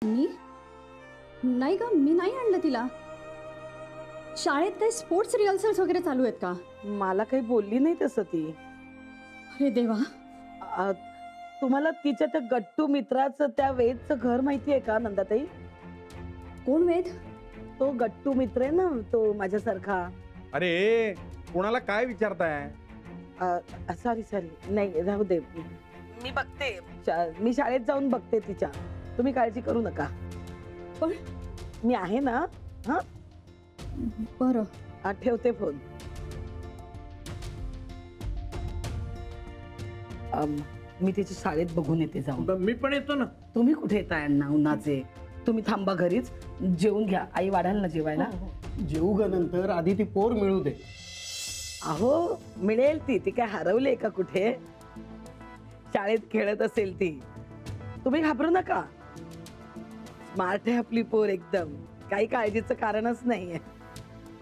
मी नाही का, मी नाही आणलं तिला. शाळेत काही स्पोर्ट्स रिहर्सल्स वगैरे चालू आहेत का? मला काही बोलली नाही तसं ती. अरे देवा. तुम्हाला तिच्या त्या गट्टू मित्राचं त्या वेदचं घर माहिती आहे का नंदाताई? कोण वेद? तो गट्टू मित्र आहे ना, तो माझ्यासारखा. अरे कोणाला काय विचारताय? सॉरी नाही राहू दे, मी बघते. मी शाळेत जाऊन बघते तिच्या. तुम्ही काळजी करू नका. पण मी आहे ना. हा बरं, ठेवते फोन. मी तिच्या शाळेत बघून येते जाऊन. मी पण येतो ना. तुम्ही कुठे येताय अण्णा उन्हाचे? तुम्ही थांबा घरीच, जेवून घ्या. आई वाढाल ना जेवायला. जेवू ग नंतर, आधी ती पोर मिळू दे. अहो मिळेल ती. ती काय हरवले का कुठे? शाळेत खेळत असेल ती. तुम्ही घाबरू नका. स्मार्ट आहे आपली पोर एकदम. काही काळजीचं कारणच नाहीये.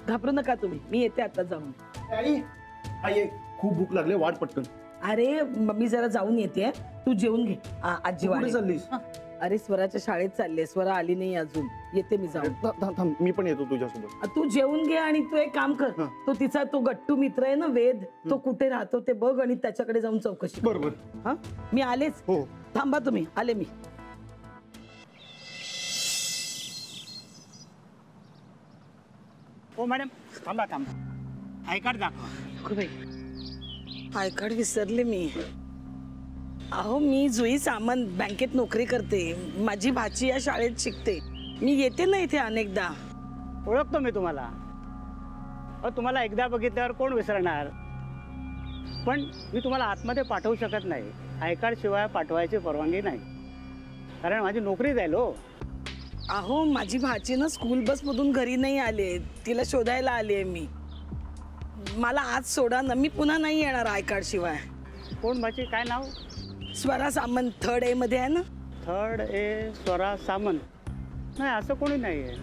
घाबरू नका तुम्ही. मी येते आता जाऊन. आई आई खूप भूक लागली, वाट पटकन. अरे मी जरा जाऊन येते. तू जेवून घे. आजी कुठे वाढेल. चाललीस? अरे स्वराच्या शाळेत चालले. स्वरा आली नाही अजून. येते मी जाऊन. थांब, मी पण येतो तुझ्यासोबत. तू जेवून घे आणि तू एक काम कर. तो तिचा तो गट्टू मित्र आहे ना वेद, तो कुठे राहतो ते बघ आणि त्याच्याकडे जाऊन चौकशी कर. बरोबर. हा मी आलेच. हो. थांबा तुम्ही. आले मी. हो मॅडम, थांबा थांबा. आय कार्ड दाखवा. आय कार्ड विसरले मी. अहो मी जुई सामंत, बँकेत नोकरी करते. माझी भाची या शाळेत शिकते. मी येते ना इथे अनेकदा. ओळखतो मी तुम्हाला. अहो तुम्हाला एकदा बघितल्यावर कोण विसरणार. पण मी तुम्हाला आतमध्ये पाठवू शकत नाही. आय कार्ड शिवाय पाठवायची परवानगी नाही, कारण माझी नोकरी जाईल. हो अहो माझी भाची ना स्कूल बसमधून घरी नाही आले. तिला शोधायला आले मी. मला आज सोडा ना. मी पुन्हा नाही येणार आय कार्ड शिवाय. कोण भाची? काय नाव? स्वरा सामंत. 3rd A मध्ये आहे ना. 3rd A Swara Samant. नाही असं कोणी नाही आहे.